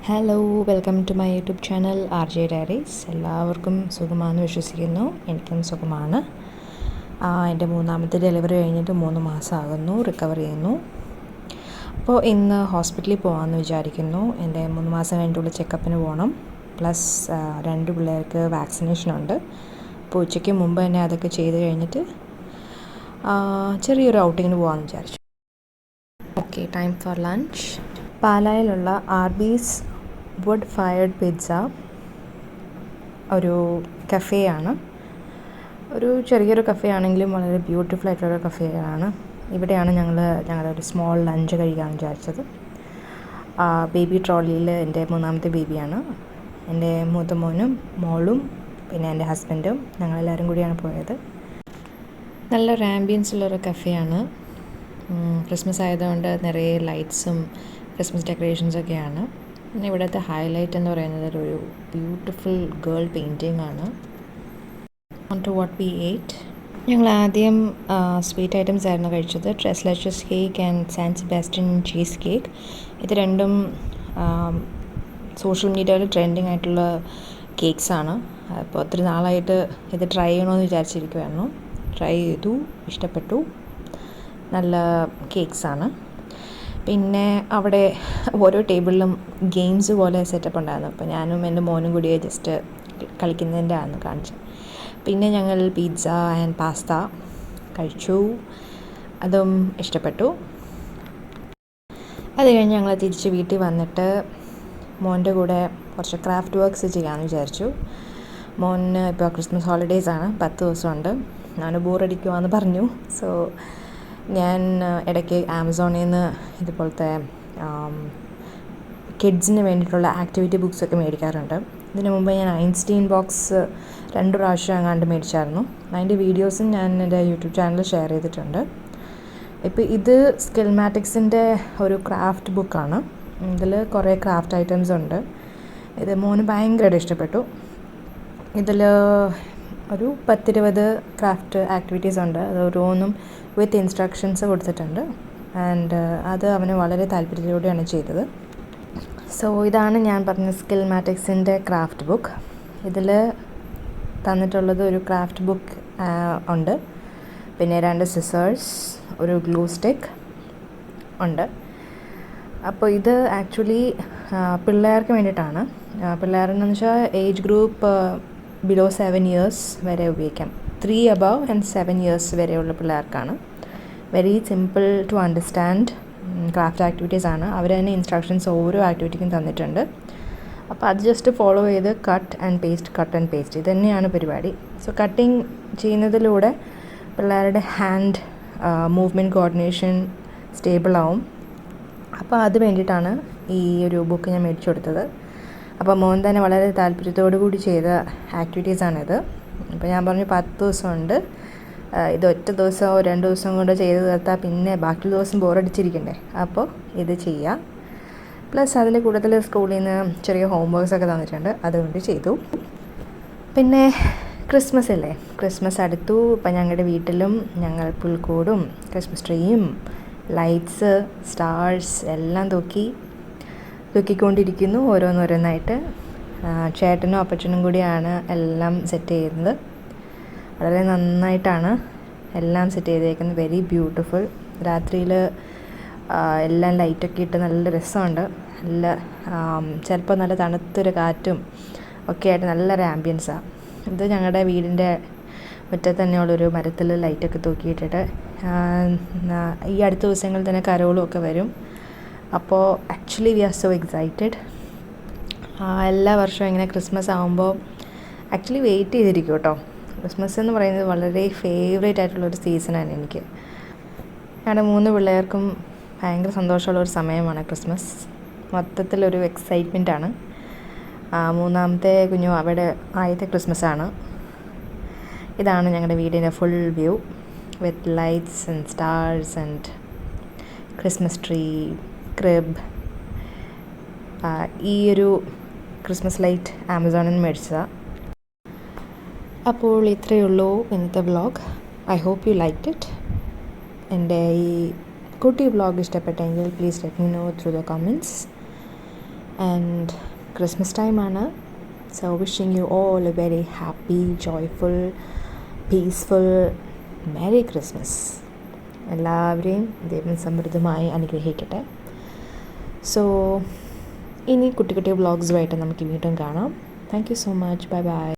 Hello, welcome to my YouTube channel RJ diaries. എല്ലാവർക്കും സുഖമാണെന്ന് വിശ്വസിക്കുന്നു. എനിക്കും സുഖമാണ്. എൻ്റെ മൂന്നാമത്തെ ഡെലിവറി കഴിഞ്ഞിട്ട് 3 മാസമാകുന്നു. റിക്കവർ ചെയ്യുന്നു. അപ്പോൾ ഇന്ന് ഹോസ്പിറ്റലിൽ പോകാമെന്ന് വിചാരിക്കുന്നു. എൻ്റെ 3 മാസം കഴിഞ്ഞിട്ടുള്ള ചെക്കപ്പിന് പോകണം. പ്ലസ് 2 പിള്ളേർക്ക് വാക്സിനേഷനുണ്ട്. അപ്പോൾ ഉച്ചയ്ക്ക് മുമ്പ് തന്നെ അതൊക്കെ ചെയ്ത് കഴിഞ്ഞിട്ട് ചെറിയൊരു ഔട്ടിങ്ങിന് പോകാമെന്ന് വിചാരിച്ചു. Okay, time for lunch. പാലായിലുള്ള ആർബീസ് വുഡ് ഫയർഡ് പിസ്സ ഒരു കഫേയാണ്. ഒരു ചെറിയൊരു കഫേ ആണെങ്കിലും വളരെ ബ്യൂട്ടിഫുൾ ആയിട്ടുള്ളൊരു കഫേയാണ്. ഇവിടെയാണ് ഞങ്ങളുടെ ഒരു സ്മോൾ ലഞ്ച് കഴിക്കാൻ വിചാരിച്ചത്. ബേബി ട്രോളിയിൽ എൻ്റെ മൂന്നാമത്തെ ബേബിയാണ്. എൻ്റെ മൂത്ത മോനും മോളും പിന്നെ എൻ്റെ ഹസ്ബൻഡും ഞങ്ങളെല്ലാവരും കൂടിയാണ് പോയത്. നല്ലൊരു ആംബിയൻസ് ഉള്ളൊരു കഫേയാണ്. ക്രിസ്മസ് ആയതുകൊണ്ട് നിറയെ ലൈറ്റ്സും ക്രിസ്മസ് ഡെക്കറേഷൻസൊക്കെയാണ്. പിന്നെ ഇവിടുത്തെ ഹൈലൈറ്റ് എന്ന് പറയുന്നത് ഒരു ബ്യൂട്ടിഫുൾ ഗേൾ പെയിൻറ്റിംഗ് ആണ്. ഓൺ ടു വാട്ട് വി ഏറ്റ്. ഞങ്ങൾ ആദ്യം സ്വീറ്റ് ഐറ്റംസ് ആയിരുന്നു കഴിച്ചത്. ട്രെസ്ലച്ചസ് cake and San Sebastian cheese cake. ഇത് രണ്ടും സോഷ്യൽ മീഡിയയിൽ ട്രെൻഡിങ് ആയിട്ടുള്ള കേക്ക്സാണ്. അപ്പോൾ ഒത്തിരി നാളായിട്ട് ഇത് ട്രൈ ചെയ്യണമെന്ന് വിചാരിച്ചിരിക്കുമായിരുന്നു. ട്രൈ ചെയ്തു, ഇഷ്ടപ്പെട്ടു. നല്ല കേക്ക്സാണ്. പിന്നെ അവിടെ ഓരോ ടേബിളിലും ഗെയിംസ് പോലെ സെറ്റപ്പ് ഉണ്ടായിരുന്നു. അപ്പോൾ ഞാനും എൻ്റെ മോനും കൂടി ജസ്റ്റ് കളിക്കുന്നതിൻ്റെ ആണ് കാണിച്ചത്. പിന്നെ ഞങ്ങൾ പിസ്സ ആൻഡ് പാസ്ത കഴിച്ചു. അതും ഇഷ്ടപ്പെട്ടു. അത് കഴിഞ്ഞ് ഞങ്ങൾ തിരിച്ച് വീട്ടിൽ വന്നിട്ട് മോൻ്റെ കൂടെ കുറച്ച് ക്രാഫ്റ്റ് വർക്ക്സ് ചെയ്യാമെന്ന് വിചാരിച്ചു. മോന് ഇപ്പോൾ ക്രിസ്മസ് ഹോളിഡേയ്സാണ്, 10 ദിവസമുണ്ട്. ഞാൻ ബോറടിക്കുവാന്ന് പറഞ്ഞു. സോ ഞാൻ ഇടയ്ക്ക് ആമസോണിൽ നിന്ന് ഇതുപോലത്തെ കിഡ്സിന് വേണ്ടിയിട്ടുള്ള ആക്ടിവിറ്റി ബുക്സൊക്കെ മേടിക്കാറുണ്ട്. ഇതിനു മുമ്പ് ഞാൻ ഐൻസ്റ്റീൻ ബോക്സ് 2 പ്രാവശ്യം അങ്ങാണ്ട് മേടിച്ചായിരുന്നു. അതിൻ്റെ വീഡിയോസും ഞാൻ എൻ്റെ യൂട്യൂബ് ചാനലിൽ ഷെയർ ചെയ്തിട്ടുണ്ട്. ഇപ്പോൾ ഇത് സ്കിൽമാറ്റിക്സിൻ്റെ ഒരു ക്രാഫ്റ്റ് ബുക്കാണ്. ഇതിൽ കുറേ ക്രാഫ്റ്റ് ഐറ്റംസ് ഉണ്ട്. ഇത് മോന് ഭയങ്കരമായിട്ട് ഇഷ്ടപ്പെട്ടു. ഇതിൽ ഒരു 10-20 ക്രാഫ്റ്റ് ആക്ടിവിറ്റീസ് ഉണ്ട്. അത് ഓരോന്നും വിത്ത് ഇൻസ്ട്രക്ഷൻസ് കൊടുത്തിട്ടുണ്ട്. ആൻഡ് അത് അവന് വളരെ താല്പര്യത്തോടെയാണ് ചെയ്തത്. സോ ഇതാണ് ഞാൻ പറഞ്ഞ സ്കിൽമാറ്റിക്സിൻ്റെ ക്രാഫ്റ്റ് ബുക്ക്. ഇതിൽ തന്നിട്ടുള്ളത് ഒരു ക്രാഫ്റ്റ് ബുക്ക് ഉണ്ട്. പിന്നെ 2 സിസേഴ്സ്, ഒരു ഗ്ലൂ സ്റ്റിക്ക് ഉണ്ട്. അപ്പോൾ ഇത് ആക്ച്വലി പിള്ളേർക്ക് വേണ്ടിയിട്ടാണ്. പിള്ളേരെന്ന് വെച്ചാൽ ഏജ് ഗ്രൂപ്പ് ബിലോ 7 ഇയേഴ്സ് വരെ ഉപയോഗിക്കാം. 3 above ആൻഡ് 7 ഇയേഴ്സ് വരെയുള്ള പിള്ളേർക്കാണ്. Very simple to understand craft activities ആണ്. അവർ തന്നെ ഇൻസ്ട്രക്ഷൻസ് ഓരോ ആക്ടിവിറ്റിക്കും തന്നിട്ടുണ്ട്. അപ്പോൾ അത് ജസ്റ്റ് ഫോളോ ചെയ്ത് കട്ട് ആൻഡ് പേസ്റ്റ് ഇത് തന്നെയാണ് പരിപാടി. സോ കട്ടിങ് ചെയ്യുന്നതിലൂടെ പിള്ളേരുടെ ഹാൻഡ് മൂവ്മെൻറ്റ് കോർഡിനേഷൻ സ്റ്റേബിളാവും. അപ്പോൾ അത് വേണ്ടിയിട്ടാണ് ഈ ഒരു ബുക്ക് ഞാൻ മേടിച്ചു കൊടുത്തത്. അപ്പോൾ മോൻ തന്നെ വളരെ താല്പര്യത്തോടു കൂടി ചെയ്ത ആക്ടിവിറ്റീസാണിത്. അപ്പോൾ ഞാൻ പറഞ്ഞു 10 ദിവസമുണ്ട്. ഇത് ഒറ്റ ദിവസമോ 2 ദിവസം കൊണ്ട് ചെയ്ത് തീർത്താൽ പിന്നെ ബാക്കി ദിവസം ബോറടിച്ചിരിക്കണ്ടേ. അപ്പോൾ ഇത് ചെയ്യാം. പ്ലസ് അതിൽ കൂടുതൽ സ്കൂളിൽ നിന്ന് ചെറിയ ഹോംവർക്ക്സൊക്കെ തന്നിട്ടുണ്ട്, അതുകൊണ്ട് ചെയ്തു. പിന്നെ ക്രിസ്മസ് അല്ലേ, ക്രിസ്മസ് അടുത്തു. ഇപ്പം ഞങ്ങളുടെ വീട്ടിലും ഞങ്ങൾ പുൽക്കൂടും ക്രിസ്മസ് ട്രീയും ലൈറ്റ്സ് സ്റ്റാർസ് എല്ലാം തൂക്കിക്കൊണ്ടിരിക്കുന്നു ഓരോന്നോരോന്നായിട്ട്. ചേട്ടനും അപ്പച്ചനും കൂടിയാണ് എല്ലാം സെറ്റ് ചെയ്യുന്നത്. വളരെ നന്നായിട്ടാണ് എല്ലാം സെറ്റ് ചെയ്തേക്കുന്നത്. Very beautiful. രാത്രിയിൽ എല്ലാം ലൈറ്റൊക്കെ ഇട്ട് നല്ല രസമുണ്ട്. നല്ല ചിലപ്പോൾ നല്ല തണുത്തൊരു കാറ്റും ഒക്കെ ആയിട്ട് നല്ലൊരു ആംബിയൻസാണ്. ഇത് ഞങ്ങളുടെ വീടിൻ്റെ മുറ്റത്ത് തന്നെയുള്ളൊരു മരത്തിൽ ലൈറ്റൊക്കെ തൂക്കിയിട്ടിട്ട് ഈ അടുത്ത ദിവസങ്ങളിൽ തന്നെ കരോളും ഒക്കെ വരും. അപ്പോൾ actually we are so excited. എല്ലാ വർഷവും ഇങ്ങനെ ക്രിസ്മസ് ആകുമ്പോൾ ആക്ച്വലി വെയിറ്റ് ചെയ്തിരിക്കും കേട്ടോ. ക്രിസ്മസ് എന്ന് പറയുന്നത് വളരെ ഫേവറേറ്റ് ആയിട്ടുള്ളൊരു സീസണാണ് എനിക്ക്. ഞങ്ങളുടെ 3 പിള്ളേർക്കും ഭയങ്കര സന്തോഷമുള്ളൊരു സമയമാണ് ക്രിസ്മസ്. മൊത്തത്തിലൊരു എക്സൈറ്റ്മെൻറ്റാണ്. മൂന്നാമത്തെ കുഞ്ഞു അവിടെ ആദ്യത്തെ ക്രിസ്മസാണ്. ഇതാണ് ഞങ്ങളുടെ വീടിൻ്റെ full view with lights and stars and Christmas tree, crib. ഈ ഒരു ക്രിസ്മസ് ലൈറ്റ് ആമസോണിൽ നിന്ന് മേടിച്ചതാണ്. അപ്പോൾ ഇത്രയേ ഉള്ളൂ ഇന്നത്തെ vlog. I hope you liked it. എൻ്റെ ഈ കുട്ടി വ്ളോഗ് ഇഷ്ടപ്പെട്ടെങ്കിൽ please let me know through the comments. And Christmas ടൈമാണ്. So wishing you all a very happy, joyful, peaceful merry Christmas. എല്ലാവരെയും ദൈവം സമൃദ്ധമായി അനുഗ്രഹിക്കട്ടെ. സോ ഇനി കുട്ടി കുട്ടി വ്ളോഗ്സുമായിട്ട് നമുക്ക് വീണ്ടും കാണാം. Thank you so much. Bye bye.